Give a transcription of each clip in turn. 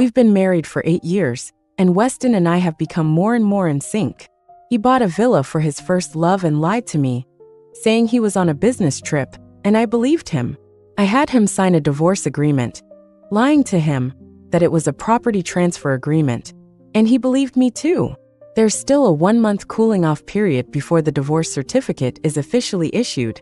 We've been married for 8 years, and Weston and I have become more and more in sync. He bought a villa for his first love and lied to me, saying he was on a business trip, and I believed him. I had him sign a divorce agreement, lying to him that it was a property transfer agreement, and he believed me too. There's still a 1-month cooling-off period before the divorce certificate is officially issued,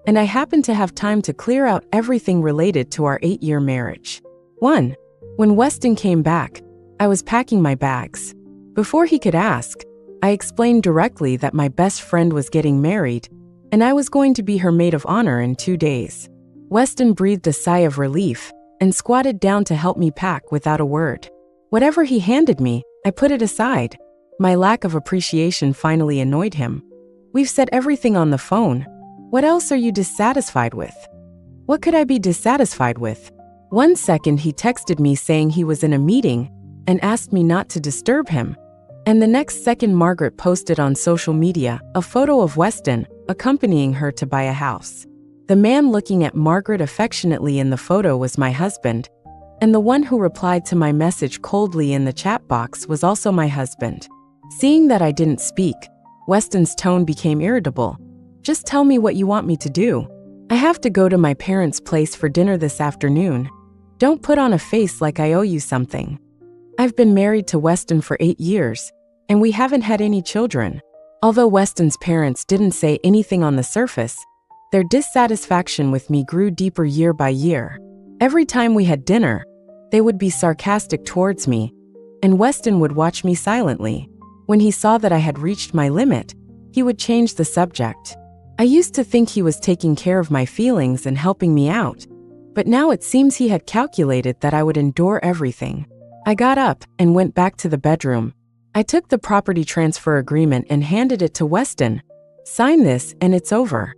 and I happen to have time to clear out everything related to our 8-year marriage. 1. When Weston came back, I was packing my bags. Before he could ask, I explained directly that my best friend was getting married, and I was going to be her maid of honor in 2 days. Weston breathed a sigh of relief and squatted down to help me pack without a word. Whatever he handed me, I put it aside. My lack of appreciation finally annoyed him. We've said everything on the phone. What else are you dissatisfied with? What could I be dissatisfied with? 1 second he texted me saying he was in a meeting and asked me not to disturb him. And the next second Margaret posted on social media a photo of Weston accompanying her to buy a house. The man looking at Margaret affectionately in the photo was my husband, and the one who replied to my message coldly in the chat box was also my husband. Seeing that I didn't speak, Weston's tone became irritable. Just tell me what you want me to do. I have to go to my parents' place for dinner this afternoon. Don't put on a face like I owe you something. I've been married to Weston for 8 years, and we haven't had any children. Although Weston's parents didn't say anything on the surface, their dissatisfaction with me grew deeper year by year. Every time we had dinner, they would be sarcastic towards me, and Weston would watch me silently. When he saw that I had reached my limit, he would change the subject. I used to think he was taking care of my feelings and helping me out, but now it seems he had calculated that I would endure everything. I got up and went back to the bedroom. I took the property transfer agreement and handed it to Weston. Sign this and it's over.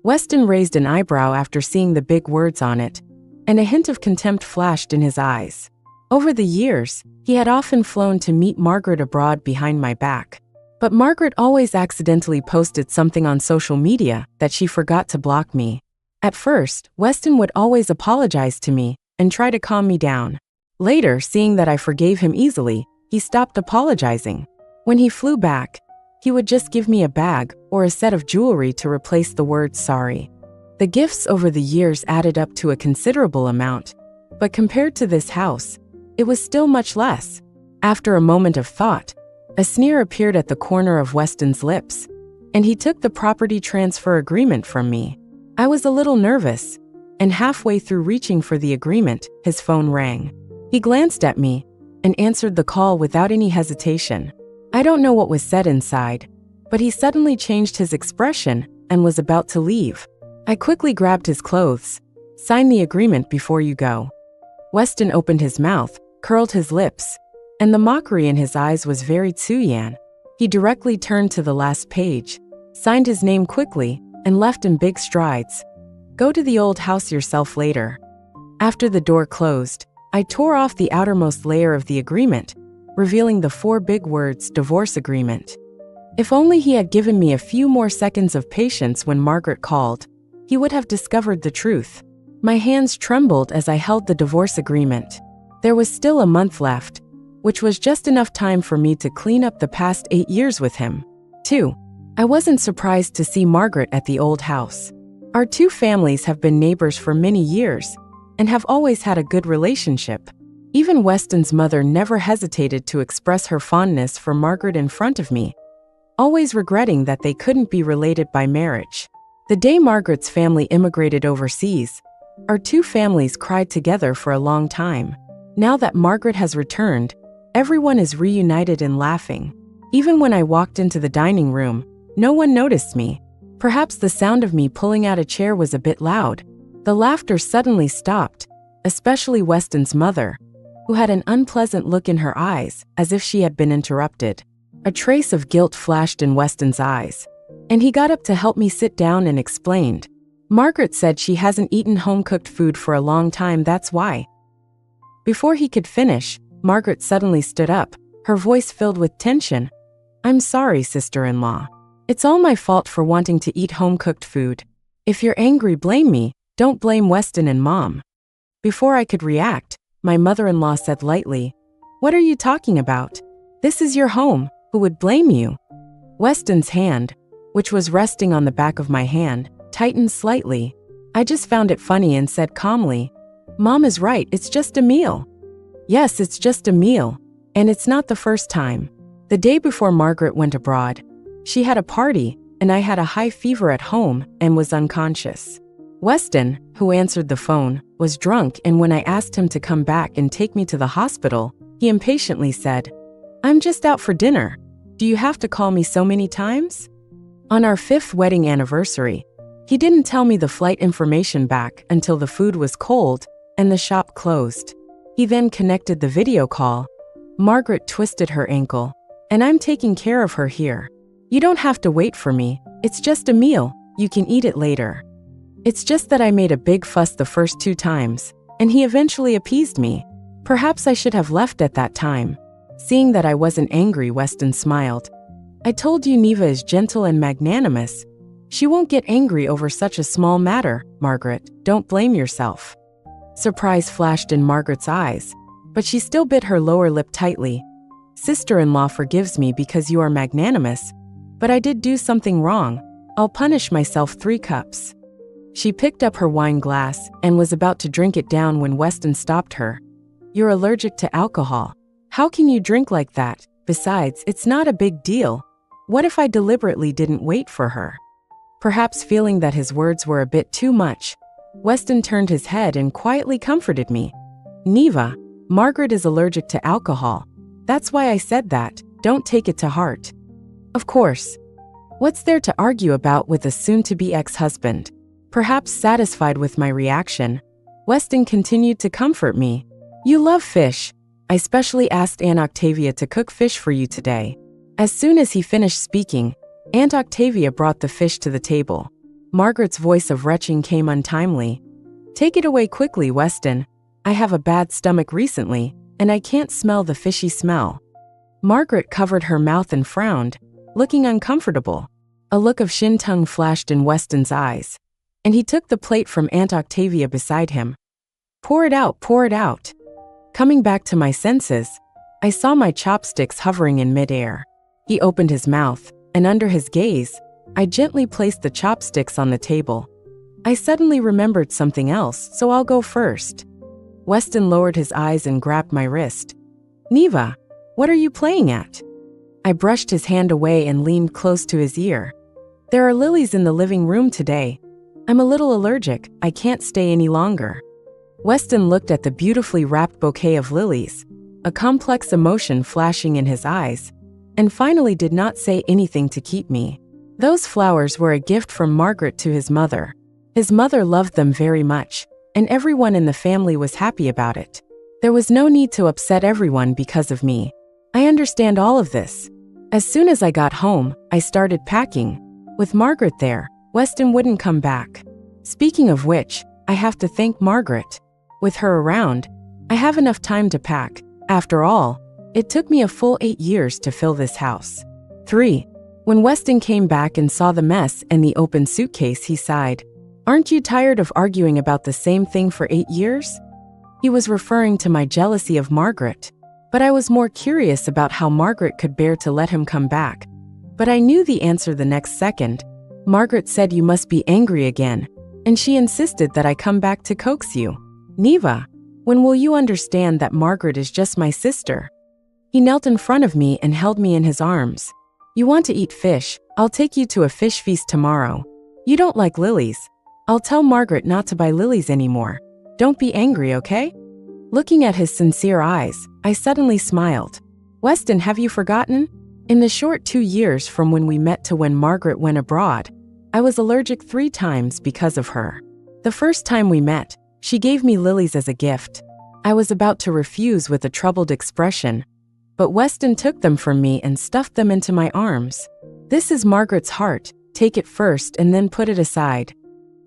Weston raised an eyebrow after seeing the big words on it, and a hint of contempt flashed in his eyes. Over the years, he had often flown to meet Margaret abroad behind my back. But Margaret always accidentally posted something on social media that she forgot to block me. At first, Weston would always apologize to me and try to calm me down. Later, seeing that I forgave him easily, he stopped apologizing. When he flew back, he would just give me a bag or a set of jewelry to replace the word sorry. The gifts over the years added up to a considerable amount, but compared to this house, it was still much less. After a moment of thought, a sneer appeared at the corner of Weston's lips, and he took the property transfer agreement from me. I was a little nervous, and halfway through reaching for the agreement, his phone rang. He glanced at me and answered the call without any hesitation. I don't know what was said inside, but he suddenly changed his expression and was about to leave. I quickly grabbed his clothes. Sign the agreement before you go. Weston opened his mouth, curled his lips, and the mockery in his eyes was very Tsuyan. He directly turned to the last page, signed his name quickly, and left in big strides. Go to the old house yourself later. After the door closed, I tore off the outermost layer of the agreement, revealing the 4 big words, divorce agreement. If only he had given me a few more seconds of patience when Margaret called, he would have discovered the truth. My hands trembled as I held the divorce agreement. There was still a month left, which was just enough time for me to clean up the past 8 years with him. 2. I wasn't surprised to see Margaret at the old house. Our 2 families have been neighbors for many years and have always had a good relationship. Even Weston's mother never hesitated to express her fondness for Margaret in front of me, always regretting that they couldn't be related by marriage. The day Margaret's family immigrated overseas, our 2 families cried together for a long time. Now that Margaret has returned, everyone is reunited and laughing. Even when I walked into the dining room, no one noticed me. Perhaps the sound of me pulling out a chair was a bit loud. The laughter suddenly stopped, especially Weston's mother, who had an unpleasant look in her eyes, as if she had been interrupted. A trace of guilt flashed in Weston's eyes, and he got up to help me sit down and explained. Margaret said she hasn't eaten home-cooked food for a long time, that's why. Before he could finish, Margaret suddenly stood up, her voice filled with tension. I'm sorry, sister-in-law. It's all my fault for wanting to eat home-cooked food. If you're angry, blame me. Don't blame Weston and Mom. Before I could react, My mother-in-law said lightly. What are you talking about? This is your home. Who would blame you? Weston's hand, which was resting on the back of my hand, tightened slightly. I just found it funny and said calmly, Mom is right, it's just a meal. Yes, it's just a meal. And it's not the first time. The day before Margaret went abroad, she had a party, and I had a high fever at home and was unconscious. Weston, who answered the phone, was drunk, and when I asked him to come back and take me to the hospital, he impatiently said, I'm just out for dinner. Do you have to call me so many times? On our 5th wedding anniversary, he didn't tell me the flight information back until the food was cold and the shop closed. He then connected the video call. Margaret twisted her ankle, and I'm taking care of her here. You don't have to wait for me. It's just a meal. You can eat it later. It's just that I made a big fuss the first 2 times, and he eventually appeased me. Perhaps I should have left at that time. Seeing that I wasn't angry, Weston smiled. I told you Neva is gentle and magnanimous. She won't get angry over such a small matter, Margaret. Don't blame yourself. Surprise flashed in Margaret's eyes, but she still bit her lower lip tightly. Sister-in-law forgives me because you are magnanimous, but I did do something wrong. I'll punish myself 3 cups. She picked up her wine glass and was about to drink it down when Weston stopped her. You're allergic to alcohol. How can you drink like that? Besides, it's not a big deal. What if I deliberately didn't wait for her? Perhaps feeling that his words were a bit too much, Weston turned his head and quietly comforted me. Neva, Margaret is allergic to alcohol. That's why I said that. Don't take it to heart. Of course. What's there to argue about with a soon-to-be ex-husband? Perhaps satisfied with my reaction, Weston continued to comfort me. You love fish. I specially asked Aunt Octavia to cook fish for you today. As soon as he finished speaking, Aunt Octavia brought the fish to the table. Margaret's voice of retching came untimely. Take it away quickly, Weston. I have a bad stomach recently, and I can't smell the fishy smell. Margaret covered her mouth and frowned, looking uncomfortable. A look of shin-tongue flashed in Weston's eyes, and he took the plate from Aunt Octavia beside him. Pour it out, pour it out. Coming back to my senses, I saw my chopsticks hovering in midair. He opened his mouth, and under his gaze, I gently placed the chopsticks on the table. I suddenly remembered something else, so I'll go first. Weston lowered his eyes and grabbed my wrist. Neva, what are you playing at? I brushed his hand away and leaned close to his ear. There are lilies in the living room today. I'm a little allergic. I can't stay any longer. Weston looked at the beautifully wrapped bouquet of lilies, a complex emotion flashing in his eyes, and finally did not say anything to keep me. Those flowers were a gift from Margaret to his mother. His mother loved them very much, and everyone in the family was happy about it. There was no need to upset everyone because of me. I understand all of this. As soon as I got home, I started packing. With Margaret there, Weston wouldn't come back. Speaking of which, I have to thank Margaret. With her around, I have enough time to pack. After all, it took me a full 8 years to fill this house. 3. When Weston came back and saw the mess and the open suitcase, he sighed. Aren't you tired of arguing about the same thing for 8 years? He was referring to my jealousy of Margaret, but I was more curious about how Margaret could bear to let him come back. But I knew the answer the next second. Margaret said you must be angry again, and she insisted that I come back to coax you. Neva, when will you understand that Margaret is just my sister? He knelt in front of me and held me in his arms. You want to eat fish? I'll take you to a fish feast tomorrow. You don't like lilies. I'll tell Margaret not to buy lilies anymore. Don't be angry, okay? Looking at his sincere eyes, I suddenly smiled. Weston, have you forgotten? In the short 2 years from when we met to when Margaret went abroad, I was allergic 3 times because of her. The first time we met, she gave me lilies as a gift. I was about to refuse with a troubled expression, but Weston took them from me and stuffed them into my arms. This is Margaret's heart. Take it first and then put it aside.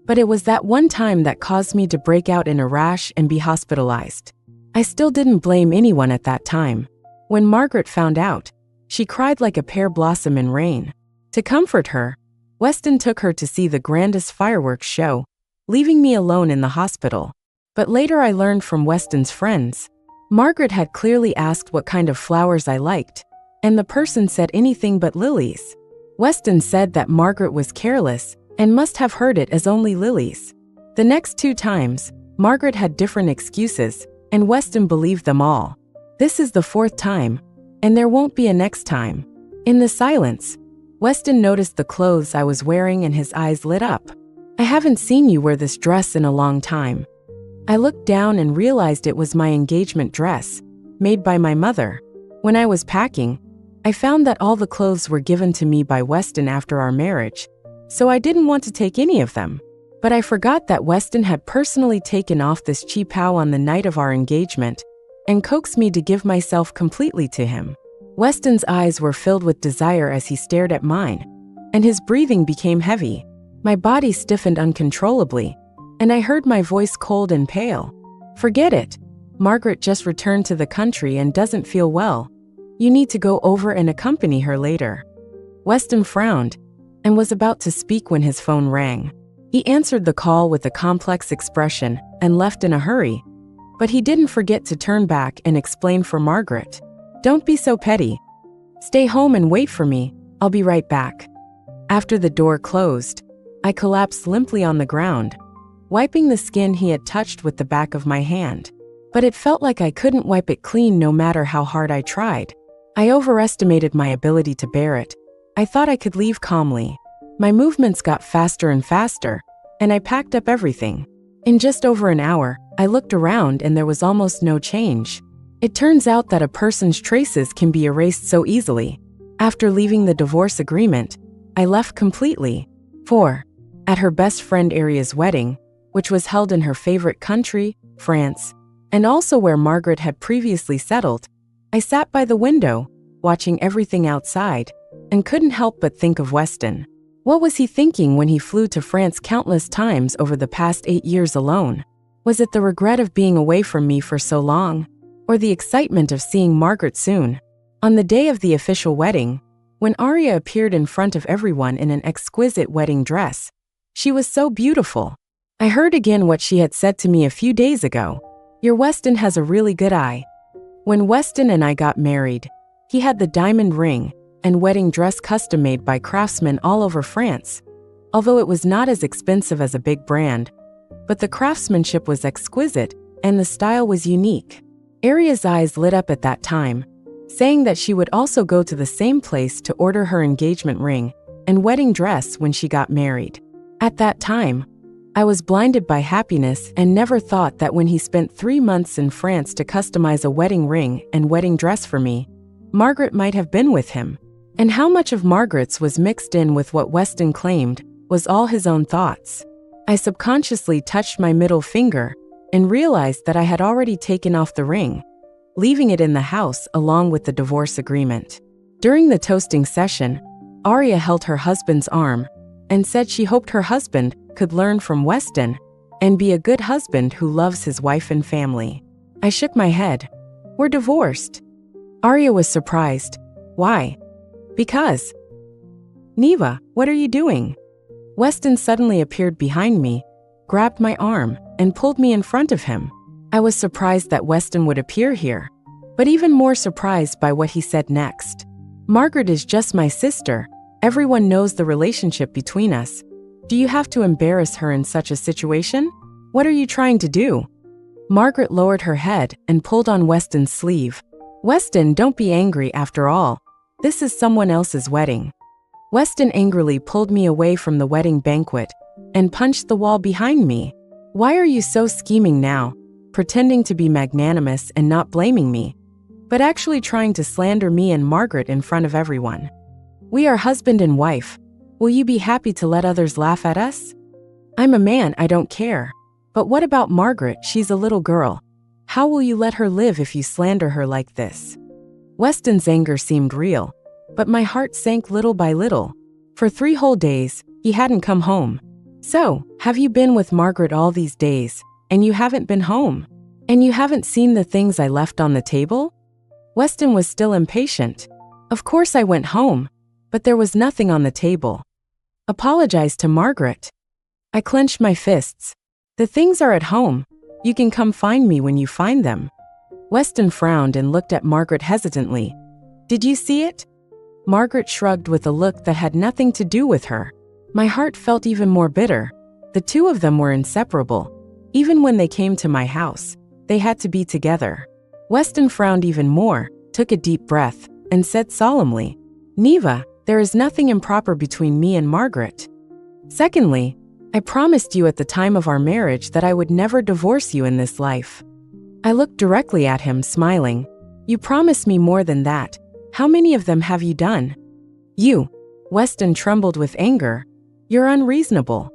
But it was that one time that caused me to break out in a rash and be hospitalized. I still didn't blame anyone at that time. When Margaret found out, she cried like a pear blossom in rain. To comfort her, Weston took her to see the grandest fireworks show, leaving me alone in the hospital. But later I learned from Weston's friends. Margaret had clearly asked what kind of flowers I liked, and the person said anything but lilies. Weston said that Margaret was careless and must have heard it as only lilies. The next 2 times, Margaret had different excuses, and Weston believed them all. This is the 4th time, and there won't be a next time. In the silence, Weston noticed the clothes I was wearing and his eyes lit up. I haven't seen you wear this dress in a long time. I looked down and realized it was my engagement dress, made by my mother. When I was packing, I found that all the clothes were given to me by Weston after our marriage, so I didn't want to take any of them. But I forgot that Weston had personally taken off this cheapao on the night of our engagement and coaxed me to give myself completely to him. Weston's eyes were filled with desire as he stared at mine, and his breathing became heavy. My body stiffened uncontrollably, and I heard my voice cold and pale. Forget it. Margaret just returned to the country and doesn't feel well. You need to go over and accompany her later. Weston frowned and was about to speak when his phone rang. He answered the call with a complex expression and left in a hurry. But he didn't forget to turn back and explain for Margaret. Don't be so petty. Stay home and wait for me. I'll be right back. After the door closed, I collapsed limply on the ground, wiping the skin he had touched with the back of my hand. But it felt like I couldn't wipe it clean no matter how hard I tried. I overestimated my ability to bear it. I thought I could leave calmly. My movements got faster and faster, and I packed up everything. In just over an hour, I looked around and there was almost no change. It turns out that a person's traces can be erased so easily. After leaving the divorce agreement, I left completely. 4. At her best friend Aria's wedding, which was held in her favorite country, France, and also where Margaret had previously settled, I sat by the window, watching everything outside, and couldn't help but think of Weston. What was he thinking when he flew to France countless times over the past 8 years alone? Was it the regret of being away from me for so long, or the excitement of seeing Margaret soon? On the day of the official wedding, when Aria appeared in front of everyone in an exquisite wedding dress, she was so beautiful. I heard again what she had said to me a few days ago. Your Weston has a really good eye. When Weston and I got married, he had the diamond ring and wedding dress custom-made by craftsmen all over France. Although it was not as expensive as a big brand, but the craftsmanship was exquisite and the style was unique. Aria's eyes lit up at that time, saying that she would also go to the same place to order her engagement ring and wedding dress when she got married. At that time, I was blinded by happiness and never thought that when he spent 3 months in France to customize a wedding ring and wedding dress for me, Margaret might have been with him. And how much of Margaret's was mixed in with what Weston claimed was all his own thoughts. I subconsciously touched my middle finger and realized that I had already taken off the ring, leaving it in the house along with the divorce agreement. During the toasting session, Aria held her husband's arm and said she hoped her husband could learn from Weston and be a good husband who loves his wife and family. I shook my head. We're divorced. Aria was surprised. Why? Because. Neva, what are you doing? Weston suddenly appeared behind me, grabbed my arm, and pulled me in front of him. I was surprised that Weston would appear here, but even more surprised by what he said next. Margaret is just my sister. Everyone knows the relationship between us. Do you have to embarrass her in such a situation? What are you trying to do? Margaret lowered her head and pulled on Weston's sleeve. Weston, don't be angry after all. This is someone else's wedding. Weston angrily pulled me away from the wedding banquet and punched the wall behind me. Why are you so scheming now, pretending to be magnanimous and not blaming me, but actually trying to slander me and Margaret in front of everyone? We are husband and wife. Will you be happy to let others laugh at us? I'm a man, I don't care. But what about Margaret? She's a little girl. How will you let her live if you slander her like this? Weston's anger seemed real, but my heart sank little by little. For 3 whole days, he hadn't come home. So, have you been with Margaret all these days, and you haven't been home? And you haven't seen the things I left on the table? Weston was still impatient. Of course I went home, but there was nothing on the table. Apologize to Margaret. I clenched my fists. The things are at home. You can come find me when you find them." Weston frowned and looked at Margaret hesitantly. "Did you see it?" Margaret shrugged with a look that had nothing to do with her. My heart felt even more bitter. The two of them were inseparable. Even when they came to my house, they had to be together. Weston frowned even more, took a deep breath, and said solemnly, "Neva, there is nothing improper between me and Margaret. Secondly, I promised you at the time of our marriage that I would never divorce you in this life." I looked directly at him, smiling. "You promised me more than that. How many of them have you done?" "You." Weston trembled with anger. "You're unreasonable."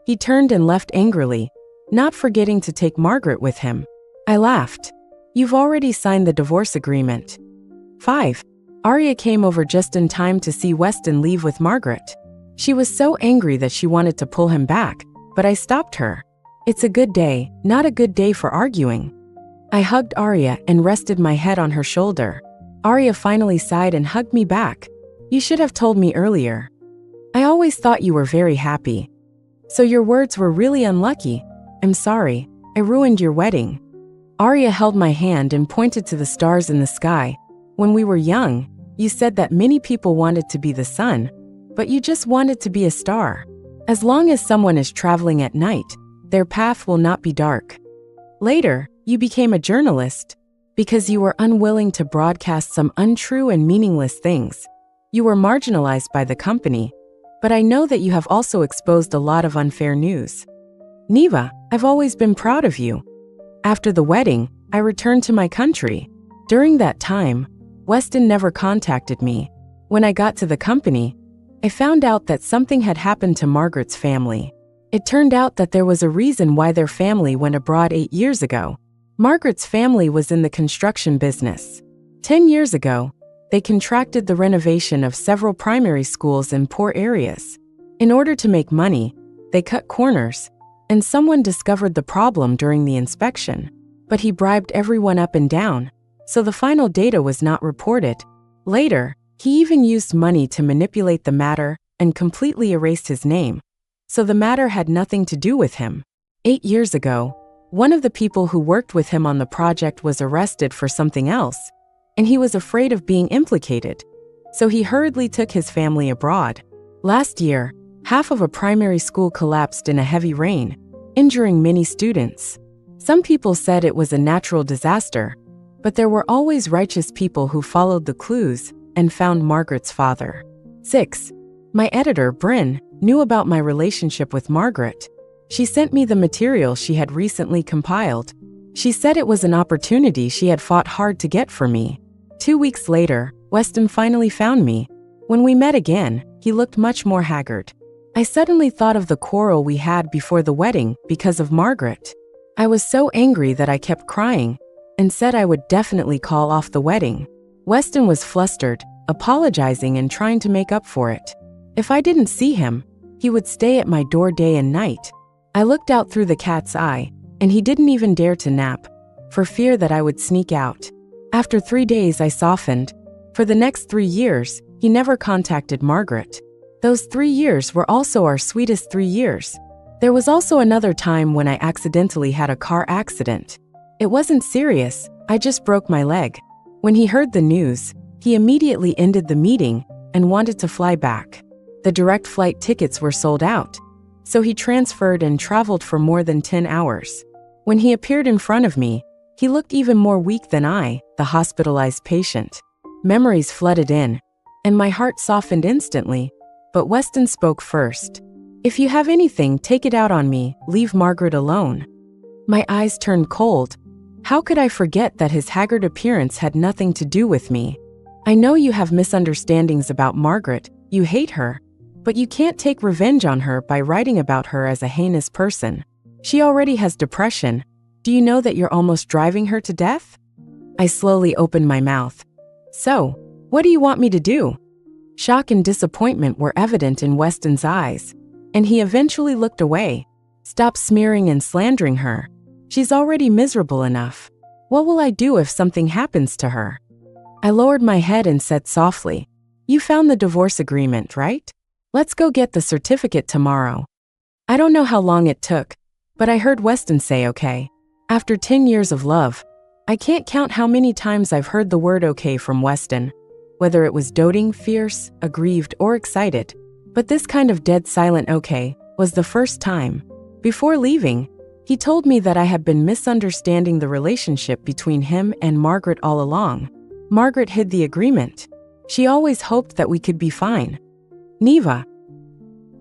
He turned and left angrily, not forgetting to take Margaret with him. I laughed. "You've already signed the divorce agreement." 5. Arya came over just in time to see Weston leave with Margaret. She was so angry that she wanted to pull him back, but I stopped her. "It's a good day, not a good day for arguing." I hugged Arya and rested my head on her shoulder. Arya finally sighed and hugged me back. "You should have told me earlier. I always thought you were very happy. So your words were really unlucky. I'm sorry, I ruined your wedding." Arya held my hand and pointed to the stars in the sky. "When we were young, you said that many people wanted to be the sun, but you just wanted to be a star. As long as someone is traveling at night, their path will not be dark. Later, you became a journalist because you were unwilling to broadcast some untrue and meaningless things. You were marginalized by the company, but I know that you have also exposed a lot of unfair news. Neva, I've always been proud of you." After the wedding, I returned to my country. During that time, Weston never contacted me. When I got to the company, I found out that something had happened to Margaret's family. It turned out that there was a reason why their family went abroad 8 years ago. Margaret's family was in the construction business. 10 years ago, they contracted the renovation of several primary schools in poor areas. In order to make money, they cut corners, and someone discovered the problem during the inspection. But he bribed everyone up and down, so the final data was not reported. Later, he even used money to manipulate the matter and completely erased his name. So the matter had nothing to do with him. 8 years ago, one of the people who worked with him on the project was arrested for something else, and he was afraid of being implicated. So he hurriedly took his family abroad. Last year, half of a primary school collapsed in a heavy rain, injuring many students. Some people said it was a natural disaster, but there were always righteous people who followed the clues and found Margaret's father. 6. My editor, Bryn, knew about my relationship with Margaret. She sent me the material she had recently compiled. She said it was an opportunity she had fought hard to get for me. 2 weeks later, Weston finally found me. When we met again, he looked much more haggard. I suddenly thought of the quarrel we had before the wedding because of Margaret. I was so angry that I kept crying and said I would definitely call off the wedding. Weston was flustered, apologizing and trying to make up for it. If I didn't see him, he would stay at my door day and night. I looked out through the cat's eye, and he didn't even dare to nap, for fear that I would sneak out. After 3 days, I softened. For the next 3 years, he never contacted Margaret. Those 3 years were also our sweetest 3 years. There was also another time when I accidentally had a car accident. It wasn't serious, I just broke my leg. When he heard the news, he immediately ended the meeting and wanted to fly back. The direct flight tickets were sold out, so he transferred and traveled for more than 10 hours. When he appeared in front of me, he looked even more weak than I, the hospitalized patient. Memories flooded in, and my heart softened instantly, but Weston spoke first. "If you have anything, take it out on me, leave Margaret alone." My eyes turned cold. How could I forget that his haggard appearance had nothing to do with me? "I know you have misunderstandings about Margaret, you hate her, but you can't take revenge on her by writing about her as a heinous person. She already has depression. Do you know that you're almost driving her to death?" I slowly opened my mouth. "So, what do you want me to do?" Shock and disappointment were evident in Weston's eyes, and he eventually looked away. "Stop smearing and slandering her. She's already miserable enough. What will I do if something happens to her?" I lowered my head and said softly, "You found the divorce agreement, right? Let's go get the certificate tomorrow." I don't know how long it took, but I heard Weston say okay. After 10 years of love, I can't count how many times I've heard the word okay from Weston, whether it was doting, fierce, aggrieved, or excited. But this kind of dead silent okay was the first time. Before leaving, he told me that I had been misunderstanding the relationship between him and Margaret all along. Margaret hid the agreement. She always hoped that we could be fine. Neva.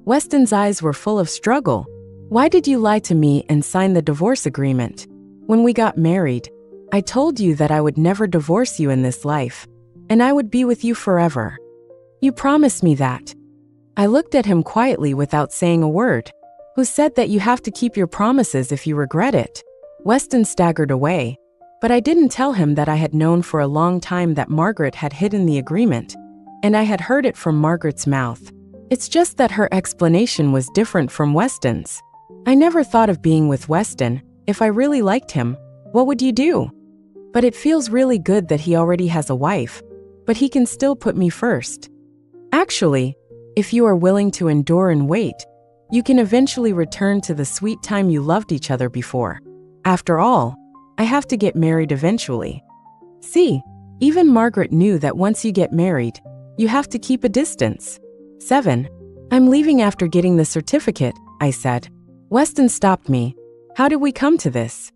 Weston's eyes were full of struggle. Why did you lie to me and sign the divorce agreement? When we got married, I told you that I would never divorce you in this life, and I would be with you forever. You promised me that. I looked at him quietly without saying a word. Who said that you have to keep your promises if you regret it? Weston staggered away, but I didn't tell him that I had known for a long time that Margaret had hidden the agreement, and I had heard it from Margaret's mouth. It's just that her explanation was different from Weston's. I never thought of being with Weston. If I really liked him, what would you do? But it feels really good that he already has a wife, but he can still put me first. Actually, if you are willing to endure and wait, you can eventually return to the sweet time you loved each other before. After all, I have to get married eventually. See, even Margaret knew that once you get married, you have to keep a distance. 7. I'm leaving after getting the certificate, I said. Weston stopped me. How did we come to this?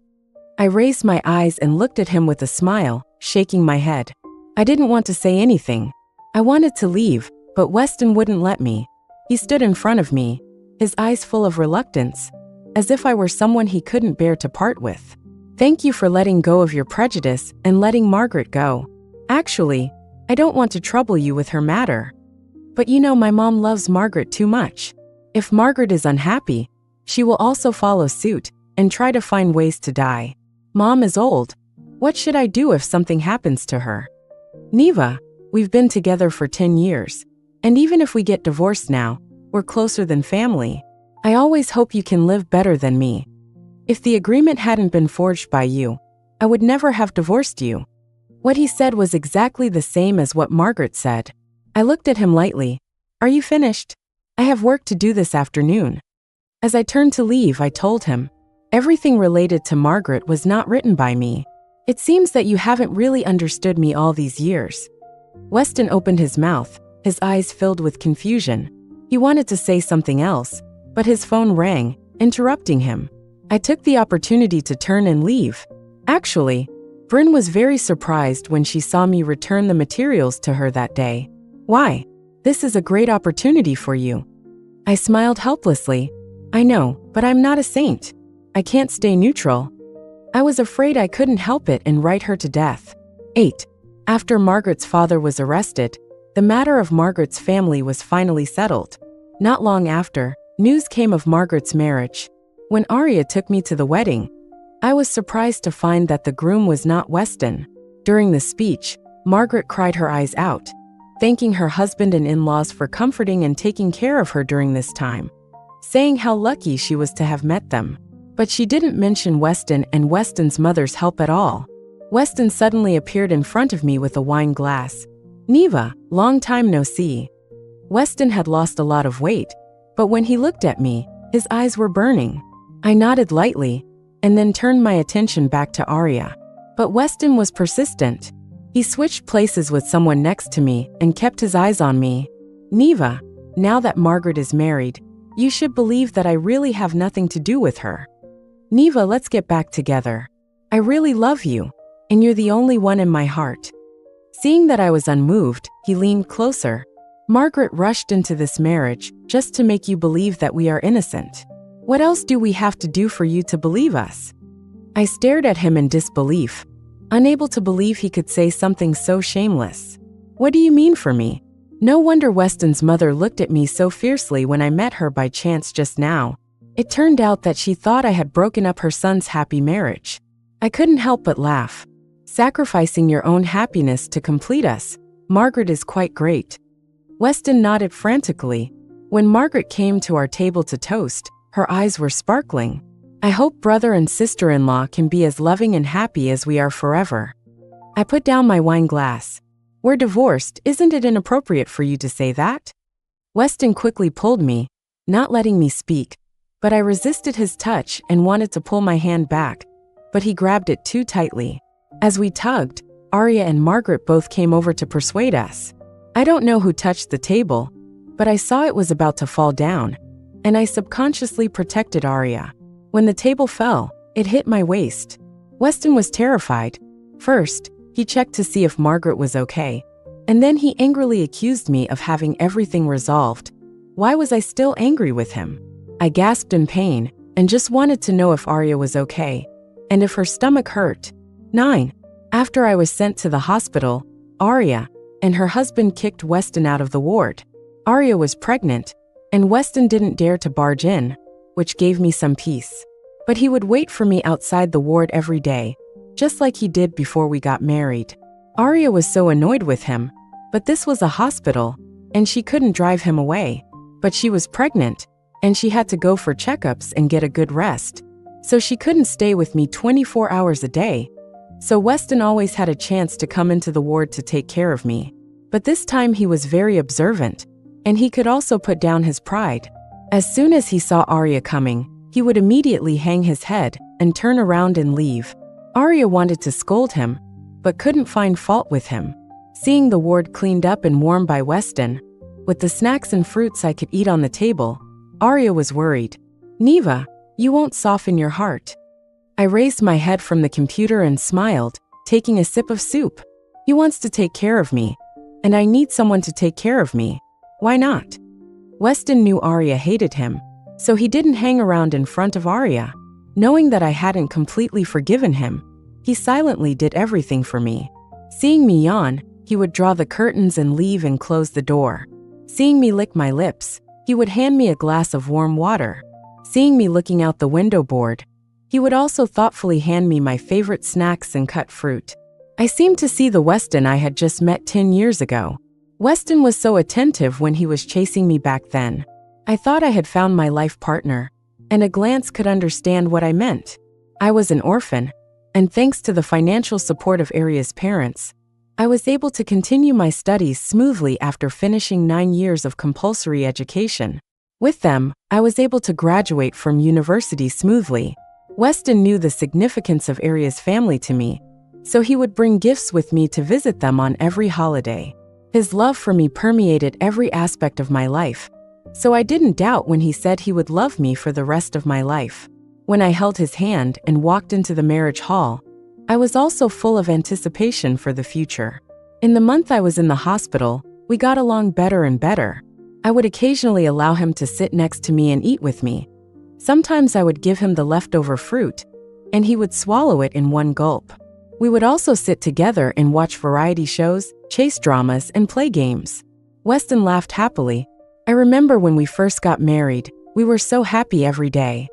I raised my eyes and looked at him with a smile, shaking my head. I didn't want to say anything. I wanted to leave, but Weston wouldn't let me. He stood in front of me, his eyes full of reluctance, as if I were someone he couldn't bear to part with. Thank you for letting go of your prejudice and letting Margaret go. Actually, I don't want to trouble you with her matter. But you know my mom loves Margaret too much. If Margaret is unhappy, she will also follow suit and try to find ways to die. Mom is old. What should I do if something happens to her? Neva, we've been together for 10 years, and even if we get divorced now, we're closer than family. I always hope you can live better than me. If the agreement hadn't been forged by you, I would never have divorced you. What he said was exactly the same as what Margaret said. I looked at him lightly. Are you finished? I have work to do this afternoon. As I turned to leave, I told him, everything related to Margaret was not written by me. It seems that you haven't really understood me all these years. Weston opened his mouth, his eyes filled with confusion. He wanted to say something else, but his phone rang, interrupting him. I took the opportunity to turn and leave. Actually, Bryn was very surprised when she saw me return the materials to her that day. Why? This is a great opportunity for you. I smiled helplessly. I know, but I'm not a saint. I can't stay neutral. I was afraid I couldn't help it and write her to death. 8. After Margaret's father was arrested, the matter of Margaret's family was finally settled. Not long after, news came of Margaret's marriage. When Arya took me to the wedding, I was surprised to find that the groom was not Weston. During the speech, Margaret cried her eyes out, thanking her husband and in-laws for comforting and taking care of her during this time, saying how lucky she was to have met them. But she didn't mention Weston and Weston's mother's help at all. Weston suddenly appeared in front of me with a wine glass. Neva, long time no see. Weston had lost a lot of weight, but when he looked at me, his eyes were burning. I nodded lightly, and then turned my attention back to Arya. But Weston was persistent. He switched places with someone next to me and kept his eyes on me. Neva, now that Margaret is married, you should believe that I really have nothing to do with her. Neva, let's get back together. I really love you, and you're the only one in my heart. Seeing that I was unmoved, he leaned closer. Margaret rushed into this marriage just to make you believe that we are innocent. What else do we have to do for you to believe us? I stared at him in disbelief, unable to believe he could say something so shameless. What do you mean for me? No wonder Weston's mother looked at me so fiercely when I met her by chance just now. It turned out that she thought I had broken up her son's happy marriage. I couldn't help but laugh. Sacrificing your own happiness to complete us, Margaret is quite great. Weston nodded frantically. When Margaret came to our table to toast, her eyes were sparkling. I hope brother and sister-in-law can be as loving and happy as we are forever. I put down my wine glass. We're divorced, isn't it inappropriate for you to say that? Weston quickly pulled me, not letting me speak, but I resisted his touch and wanted to pull my hand back. but he grabbed it too tightly. As we tugged, Arya and Margaret both came over to persuade us. I don't know who touched the table, but I saw it was about to fall down, and I subconsciously protected Arya. When the table fell, it hit my waist. Weston was terrified. First, he checked to see if Margaret was okay, and then he angrily accused me of having everything resolved. Why was I still angry with him? I gasped in pain and just wanted to know if Arya was okay, and if her stomach hurt. 9. After I was sent to the hospital, Arya and her husband kicked Weston out of the ward. Arya was pregnant, and Weston didn't dare to barge in, which gave me some peace. But he would wait for me outside the ward every day, just like he did before we got married. Arya was so annoyed with him, but this was a hospital, and she couldn't drive him away. But she was pregnant, and she had to go for checkups and get a good rest. So she couldn't stay with me 24 hours a day. So Weston always had a chance to come into the ward to take care of me. But this time he was very observant, and he could also put down his pride. As soon as he saw Arya coming, he would immediately hang his head and turn around and leave. Arya wanted to scold him, but couldn't find fault with him. Seeing the ward cleaned up and warm by Weston, with the snacks and fruits I could eat on the table, Arya was worried. Neva, you won't soften your heart. I raised my head from the computer and smiled, taking a sip of soup. He wants to take care of me, and I need someone to take care of me. Why not? Weston knew Arya hated him, so he didn't hang around in front of Arya. Knowing that I hadn't completely forgiven him, he silently did everything for me. Seeing me yawn, he would draw the curtains and leave and close the door. Seeing me lick my lips, he would hand me a glass of warm water. Seeing me looking out the window board, he would also thoughtfully hand me my favorite snacks and cut fruit. I seemed to see the Weston I had just met 10 years ago. Weston was so attentive when he was chasing me back then. I thought I had found my life partner, and a glance could understand what I meant. I was an orphan, and thanks to the financial support of Arya's parents, I was able to continue my studies smoothly after finishing 9 years of compulsory education. With them, I was able to graduate from university smoothly. Weston knew the significance of Arya's family to me, so he would bring gifts with me to visit them on every holiday. His love for me permeated every aspect of my life, so I didn't doubt when he said he would love me for the rest of my life. When I held his hand and walked into the marriage hall, I was also full of anticipation for the future. In the month I was in the hospital, we got along better and better. I would occasionally allow him to sit next to me and eat with me. Sometimes I would give him the leftover fruit, and he would swallow it in one gulp. We would also sit together and watch variety shows, chase dramas, and play games. Weston laughed happily. I remember when we first got married, we were so happy every day.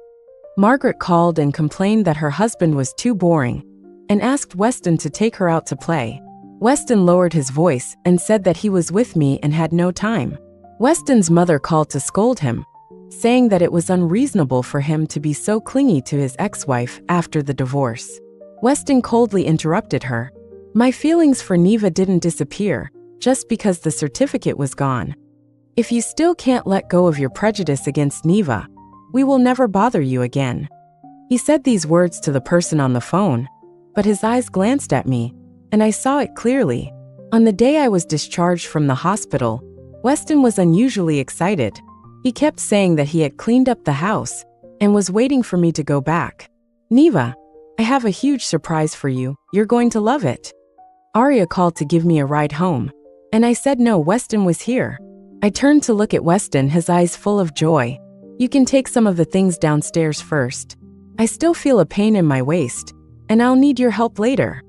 Margaret called and complained that her husband was too boring, and asked Weston to take her out to play. Weston lowered his voice and said that he was with me and had no time. Weston's mother called to scold him, saying that it was unreasonable for him to be so clingy to his ex-wife after the divorce. Weston coldly interrupted her. My feelings for Neva didn't disappear just because the certificate was gone. If you still can't let go of your prejudice against Neva, we will never bother you again. He said these words to the person on the phone, but his eyes glanced at me, and I saw it clearly. On the day I was discharged from the hospital, Weston was unusually excited. He kept saying that he had cleaned up the house and was waiting for me to go back. Neva, I have a huge surprise for you. You're going to love it. Arya called to give me a ride home, and I said no, Weston was here. I turned to look at Weston, his eyes full of joy. You can take some of the things downstairs first. I still feel a pain in my waist, and I'll need your help later.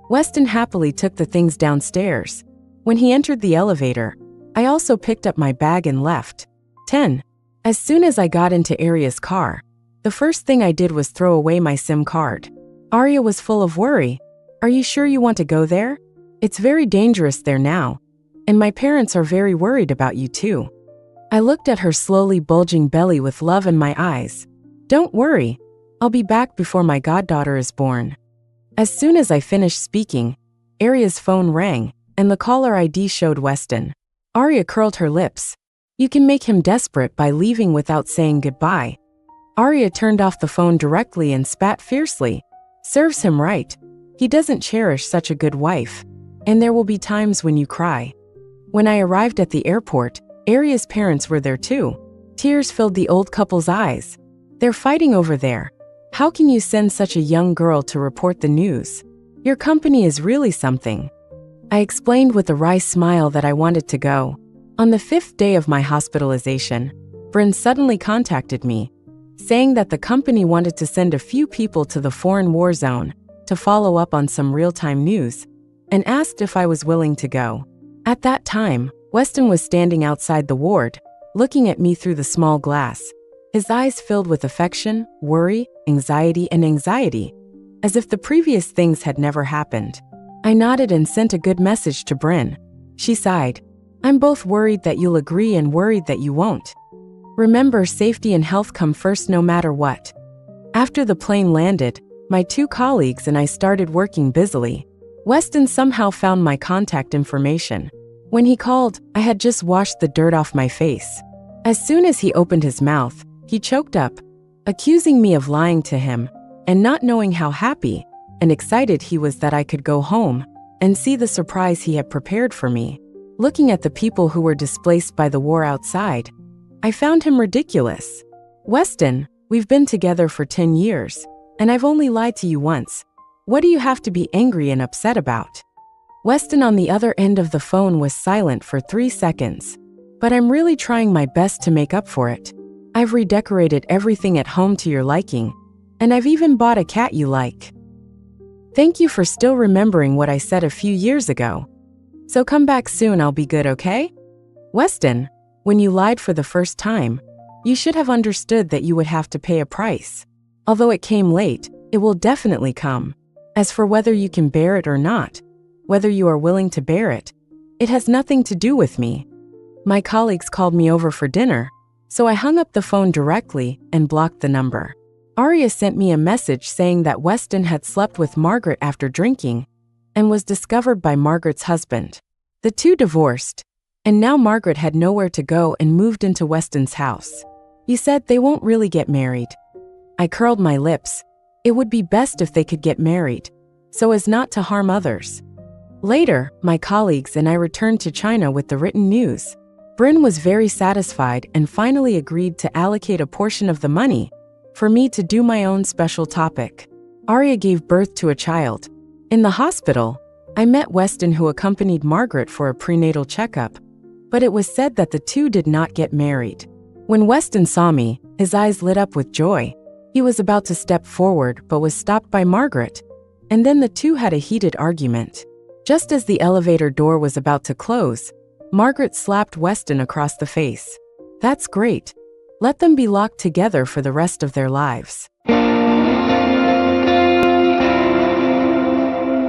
Weston happily took the things downstairs. When he entered the elevator, I also picked up my bag and left. 10. As soon as I got into Arya's car, the first thing I did was throw away my SIM card. Arya was full of worry. Are you sure you want to go there? It's very dangerous there now, and my parents are very worried about you too. I looked at her slowly bulging belly with love in my eyes. Don't worry, I'll be back before my goddaughter is born. As soon as I finished speaking, Arya's phone rang, and the caller ID showed Weston. Arya curled her lips. You can make him desperate by leaving without saying goodbye. Arya turned off the phone directly and spat fiercely. Serves him right. He doesn't cherish such a good wife. And there will be times when you cry. When I arrived at the airport, Aria's parents were there too. Tears filled the old couple's eyes. They're fighting over there. How can you send such a young girl to report the news? Your company is really something. I explained with a wry smile that I wanted to go. On the 5th day of my hospitalization, Bryn suddenly contacted me, saying that the company wanted to send a few people to the foreign war zone to follow up on some real-time news, and asked if I was willing to go. At that time, Weston was standing outside the ward, looking at me through the small glass, his eyes filled with affection, worry, anxiety, as if the previous things had never happened. I nodded and sent a good message to Bryn. She sighed. I'm both worried that you'll agree and worried that you won't. Remember, safety and health come first no matter what. After the plane landed, my 2 colleagues and I started working busily. Weston somehow found my contact information. When he called, I had just washed the dirt off my face. As soon as he opened his mouth, he choked up, accusing me of lying to him, and not knowing how happy and excited he was that I could go home and see the surprise he had prepared for me. Looking at the people who were displaced by the war outside, I found him ridiculous. Weston, we've been together for 10 years, and I've only lied to you once. What do you have to be angry and upset about? Weston on the other end of the phone was silent for 3 seconds. But I'm really trying my best to make up for it. I've redecorated everything at home to your liking, and I've even bought a cat you like. Thank you for still remembering what I said a few years ago. So come back soon, I'll be good, okay? Weston, when you lied for the first time, you should have understood that you would have to pay a price. Although it came late, it will definitely come. As for whether you can bear it or not, whether you are willing to bear it, it has nothing to do with me. My colleagues called me over for dinner, so I hung up the phone directly and blocked the number. Aria sent me a message saying that Weston had slept with Margaret after drinking and was discovered by Margaret's husband. The 2 divorced, and now Margaret had nowhere to go and moved into Weston's house. He said they won't really get married. I curled my lips. It would be best if they could get married, so as not to harm others. Later, my colleagues and I returned to China with the written news. Bryn was very satisfied and finally agreed to allocate a portion of the money for me to do my own special topic. Aria gave birth to a child. In the hospital, I met Weston, who accompanied Margaret for a prenatal checkup, but it was said that the 2 did not get married. When Weston saw me, his eyes lit up with joy. He was about to step forward but was stopped by Margaret, and then the 2 had a heated argument. Just as the elevator door was about to close, Margaret slapped Weston across the face. That's great. Let them be locked together for the rest of their lives.